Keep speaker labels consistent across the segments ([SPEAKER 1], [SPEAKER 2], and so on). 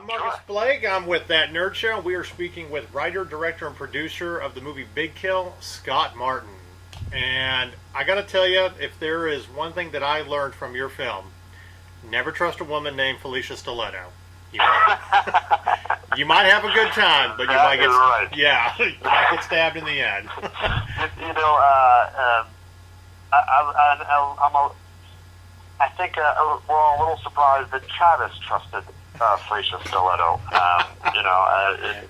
[SPEAKER 1] Marcus Blake. I'm with That Nerd Show. We are speaking with writer, director, and producer of the movie Big Kill, Scott Martin. And I got to tell you, if there is one thing that I learned from your film, never trust a woman named Felicia Stiletto. You might have a good time, but you might get you might get stabbed in the end.
[SPEAKER 2] I think we're all a little surprised that Travis trusted Felicia Stiletto.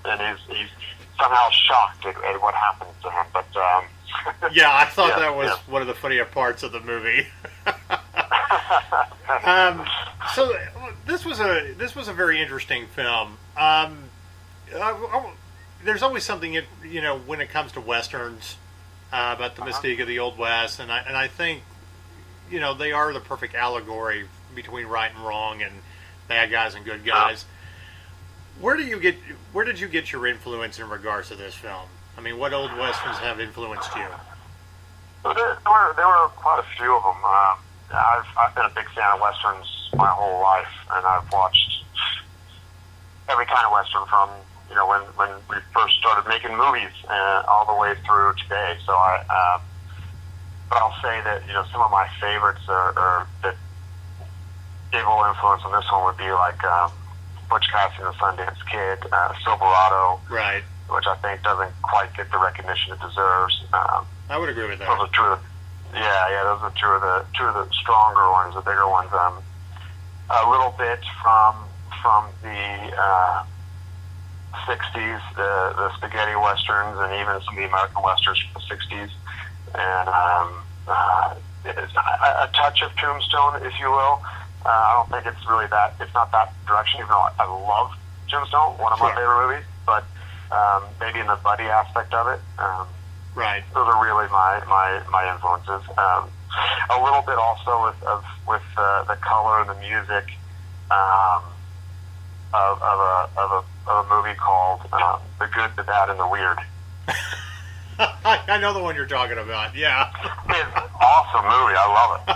[SPEAKER 2] And he's somehow shocked at what happens to him. But
[SPEAKER 1] yeah, I thought that was one of the funnier parts of the movie. So this was a very interesting film. There's always something when it comes to westerns about the mystique of the Old West, and I think they are the perfect allegory between right and wrong and bad guys and good guys. Where did you get your influence in regards to this film? I mean, what old westerns have influenced you?
[SPEAKER 2] There were quite a few of them. I've been a big fan of westerns my whole life, and I've watched every kind of western from when we first started making movies all the way through today. So but I'll say that some of my favorites are that gave a little influence on this one would be like Butch Cassidy and the Sundance Kid, Silverado,
[SPEAKER 1] right?
[SPEAKER 2] Which I think doesn't quite get the recognition it deserves.
[SPEAKER 1] I would agree with that.
[SPEAKER 2] Those are two of the two of the stronger ones, the bigger ones. A little bit from the 60s, the spaghetti westerns, and even some of the American westerns from the 60s, and a touch of Tombstone, if you will. I don't think it's really that. It's not that direction, even though I love Tombstone, one of my favorite movies. But maybe in the buddy aspect of it.
[SPEAKER 1] Right.
[SPEAKER 2] Those are really my influences. A little bit also with the color and the music of a movie called The Good, the Bad, and the Weird.
[SPEAKER 1] I know the one you're talking about. Yeah.
[SPEAKER 2] It's an awesome movie. I love
[SPEAKER 1] it.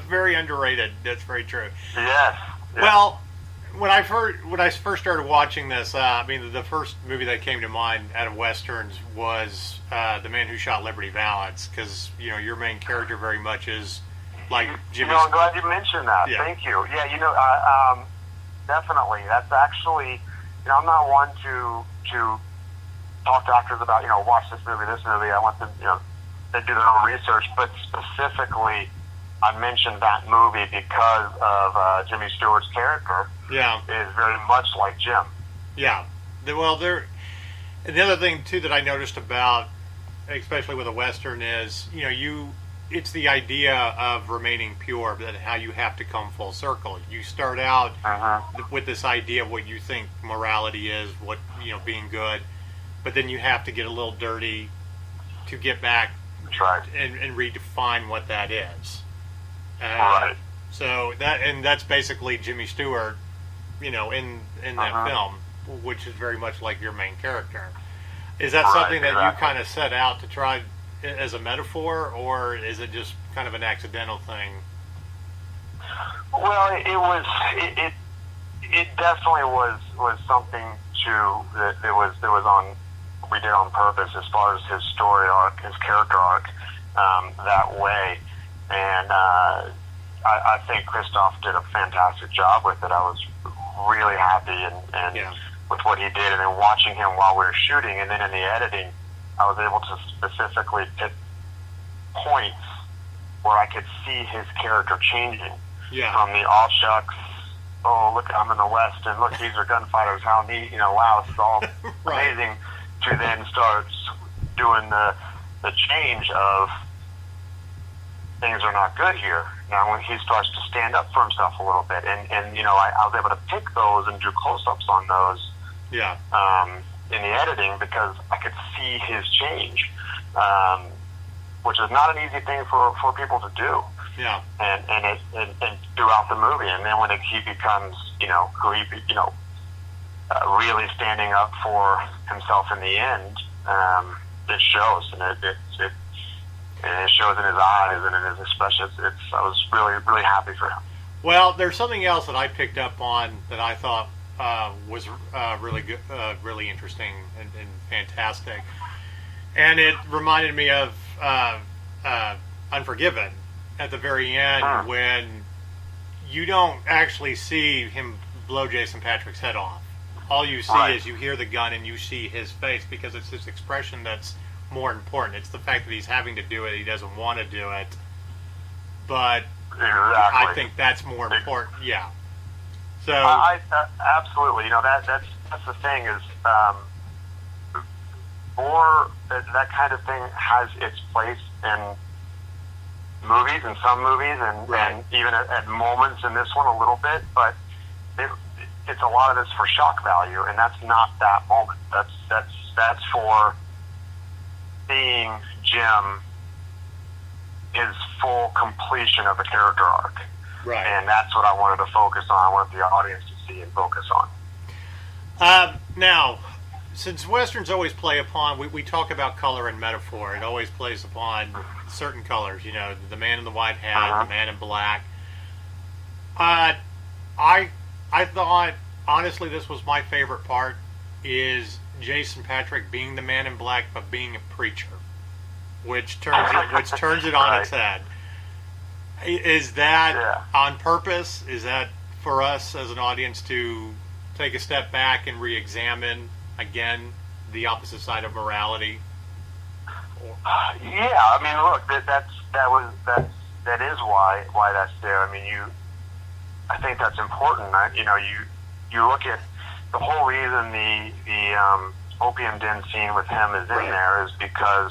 [SPEAKER 1] Very underrated. That's very true.
[SPEAKER 2] Yes.
[SPEAKER 1] Well, when I first started watching this, the first movie that came to mind out of westerns was The Man Who Shot Liberty Valance, because your main character very much is like Jimmy.
[SPEAKER 2] I'm glad you mentioned that.
[SPEAKER 1] Yeah.
[SPEAKER 2] Thank you. Yeah, definitely. That's actually, I'm not one to talk to actors about watch this movie. I want them they do their own research, but specifically, I mentioned that movie because of Jimmy Stewart's character.
[SPEAKER 1] Yeah,
[SPEAKER 2] is very much like Jim.
[SPEAKER 1] Yeah, well, and the other thing too that I noticed about, especially with a western, is it's the idea of remaining pure, but how you have to come full circle. You start out with this idea of what you think morality is, what being good, but then you have to get a little dirty to get back and redefine what that is.
[SPEAKER 2] Right.
[SPEAKER 1] So that's basically Jimmy Stewart, in that film, which is very much like your main character. Is that something that you kind of set out to try as a metaphor, or is it just kind of an accidental thing?
[SPEAKER 2] Well, it definitely was something we did on purpose as far as his story arc, his character arc, that way. And I think Christoph did a fantastic job with it. I was really happy and with what he did, and then watching him while we were shooting, and then in the editing, I was able to specifically pick points where I could see his character changing from the all shucks, oh look, I'm in the West, and look, these are gunfighters, how neat, wow, this is all amazing, to then start doing the change of things are not good here. Now, when he starts to stand up for himself a little bit, and I was able to pick those and do close-ups on those in the editing because I could see his change, which is not an easy thing for people to do.
[SPEAKER 1] Yeah.
[SPEAKER 2] And throughout the movie, and then when he becomes, really standing up for himself in the end, it shows, and it shows in his eyes and in his expressions. I was really, really happy for him.
[SPEAKER 1] Well, there's something else that I picked up on that I thought was really good, really interesting and fantastic. And it reminded me of Unforgiven at the very end when you don't actually see him blow Jason Patrick's head off. All you see is you hear the gun and you see his face, because it's his expression that's more important. It's the fact that he's having to do it. He doesn't want to do it. But
[SPEAKER 2] Exactly.
[SPEAKER 1] I think that's more important. Yeah. So
[SPEAKER 2] absolutely. That's the thing is, or that kind of thing has its place in movies, in some movies, and even at moments in this one a little bit. But it's a lot of it's for shock value, and that's not that moment. That's for seeing Jim, his full completion of the character arc.
[SPEAKER 1] right.
[SPEAKER 2] And that's what I wanted to focus on. I wanted the audience to see and focus on.
[SPEAKER 1] Now, since westerns always play upon, we talk about color and metaphor. It always plays upon certain colors. The man in the white hat, the man in black. I thought, honestly, this was my favorite part, is Jason Patrick being the man in black, but being a preacher, which turns it on its head. Is that on purpose? Is that for us as an audience to take a step back and re-examine again the opposite side of morality?
[SPEAKER 2] Yeah, I mean, look, that is why that's there. I mean, I think that's important. You look at the whole reason the opium den scene with him is in there is because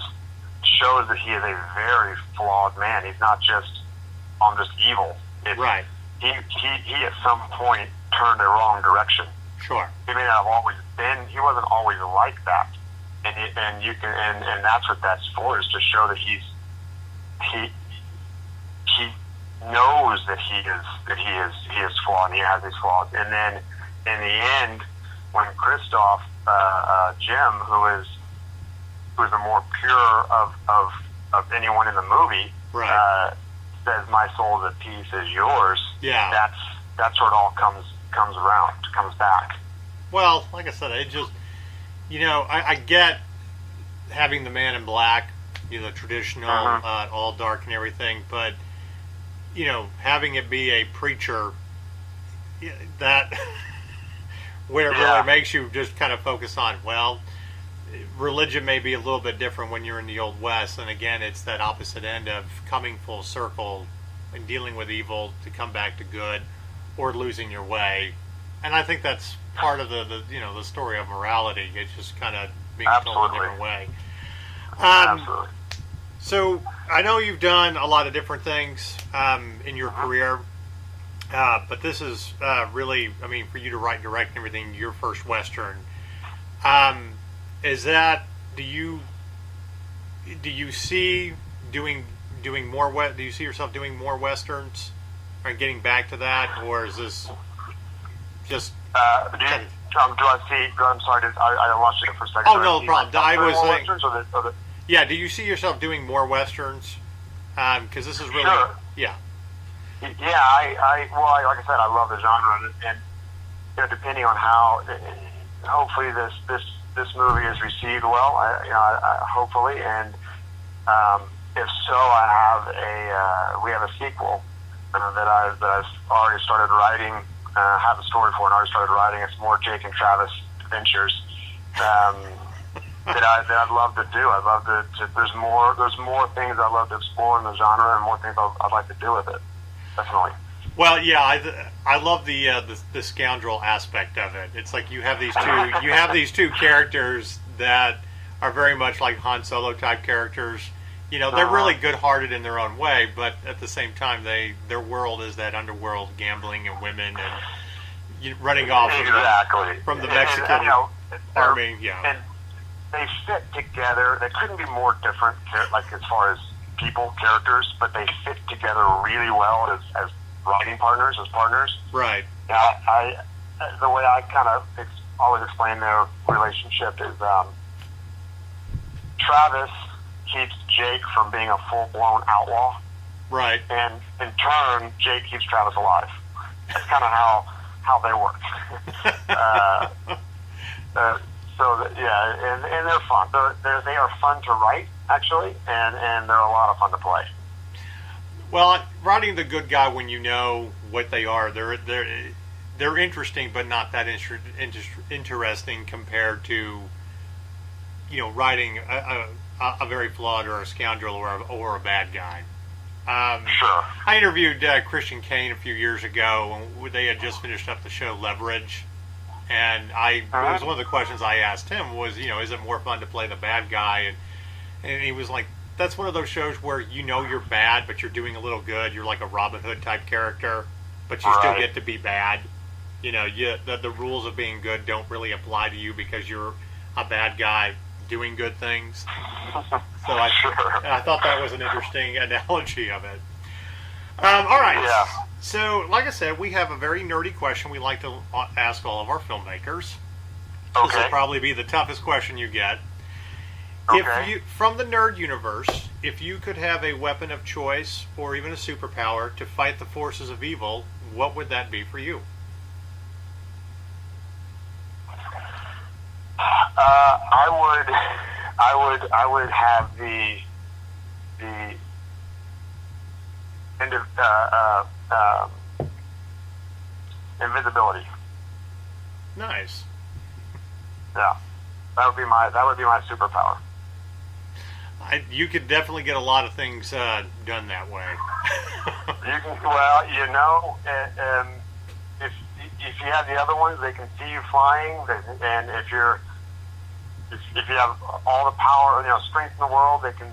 [SPEAKER 2] it shows that he is a very flawed man. He's not just evil.
[SPEAKER 1] Right.
[SPEAKER 2] He at some point turned a wrong direction.
[SPEAKER 1] Sure.
[SPEAKER 2] He may not have always been. He wasn't always like that, and that's what that's for, is to show that he knows that he is flawed, and he has these flaws. And then in the end, when Christoph, Jim, who's the more pure of anyone in the movie, says, "My soul is at peace, is yours."
[SPEAKER 1] Yeah.
[SPEAKER 2] That's where it all comes around, comes back.
[SPEAKER 1] Well, like I said, it just, I get having the man in black, traditional, all dark and everything, but, having it be a preacher, that, where it really makes you just kind of focus on, well, religion may be a little bit different when you're in the Old West, and again, it's that opposite end of coming full circle and dealing with evil to come back to good, or losing your way. And I think that's part of the story of morality. It's just kind of being told in a different way.
[SPEAKER 2] Absolutely.
[SPEAKER 1] So I know you've done a lot of different things in your career, but this is really, I mean, for you to write and direct and everything, your first Western. Is that, do you see doing more? Do you see yourself doing more Westerns, or getting back to that, or is this just?
[SPEAKER 2] Do I see? I'm sorry, I lost you for a second.
[SPEAKER 1] Oh, no problem. I was saying.
[SPEAKER 2] Westerns.
[SPEAKER 1] Yeah, do you see yourself doing more Westerns? Because this is really.
[SPEAKER 2] Sure.
[SPEAKER 1] Yeah.
[SPEAKER 2] Yeah, like I said, I love the genre, and depending on how, hopefully this movie is received well. Hopefully, and if so, we have a sequel that I've already started writing. Have a story for, and already started writing. It's more Jake and Travis adventures that I'd love to do. I'd love to. There's more things I'd love to explore in the genre, and more things I'd like to do with it. Definitely.
[SPEAKER 1] Well, yeah, I love the scoundrel aspect of it. It's like you have these two characters that are very much like Han Solo type characters. They're really good-hearted in their own way, but at the same time, their world is that underworld, gambling and women, and running off from the Mexican army. Yeah,
[SPEAKER 2] and they fit together. They couldn't be more different, like as far as people, characters, but they fit together really well as writing partners, as partners.
[SPEAKER 1] Right.
[SPEAKER 2] Yeah, the way I kind of always explain their relationship is Travis keeps Jake from being a full-blown outlaw.
[SPEAKER 1] Right.
[SPEAKER 2] And in turn, Jake keeps Travis alive. That's kind of how how they work. And they're fun. They are fun to write, actually, and they're a lot of fun to play.
[SPEAKER 1] Well, writing the good guy when you know what they are, they're interesting, but not that interesting compared to, writing a very flawed or a scoundrel or a bad guy.
[SPEAKER 2] Sure.
[SPEAKER 1] I interviewed Christian Kane a few years ago, and they had just finished up the show Leverage. And it was one of the questions I asked him was, is it more fun to play the bad guy? And he was like, that's one of those shows where you're bad, but you're doing a little good. You're like a Robin Hood type character, but you still get to be bad. The rules of being good don't really apply to you because you're a bad guy doing good things. So I thought that was an interesting analogy of it. All right.
[SPEAKER 2] Yeah.
[SPEAKER 1] So, like I said, we have a very nerdy question we like to ask all of our filmmakers.
[SPEAKER 2] Okay.
[SPEAKER 1] This will probably be the toughest question you get.
[SPEAKER 2] Okay.
[SPEAKER 1] From the nerd universe, if you could have a weapon of choice or even a superpower to fight the forces of evil, what would that be for you?
[SPEAKER 2] I would have the end of invisibility.
[SPEAKER 1] Nice.
[SPEAKER 2] Yeah, that would be my superpower.
[SPEAKER 1] You could definitely get a lot of things done that way.
[SPEAKER 2] If you have the other ones, they can see you flying, and if you have all the power, strength in the world, they can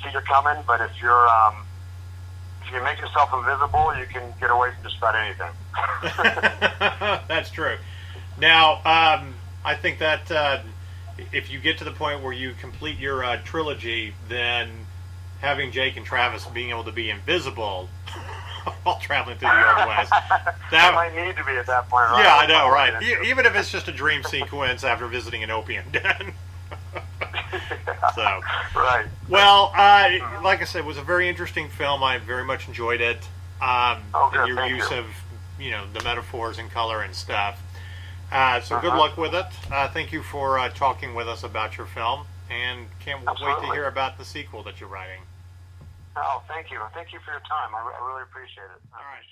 [SPEAKER 2] see you coming. But if you make yourself invisible, you can get away from just about anything.
[SPEAKER 1] That's true. Now, I think that if you get to the point where you complete your trilogy, then having Jake and Travis being able to be invisible while traveling through the Old West,
[SPEAKER 2] that might need to be at that point, right?
[SPEAKER 1] Yeah, I know, right? Even if it's just a dream sequence after visiting an opium den. So,
[SPEAKER 2] right.
[SPEAKER 1] Well, like I said, it was a very interesting film. I very much enjoyed it. And your use of, the metaphors and color and stuff. So good luck with it. Thank you for talking with us about your film, and can't wait to hear about the sequel that you're writing.
[SPEAKER 2] Oh, thank you. Thank you for your time. I really appreciate it.
[SPEAKER 1] All right.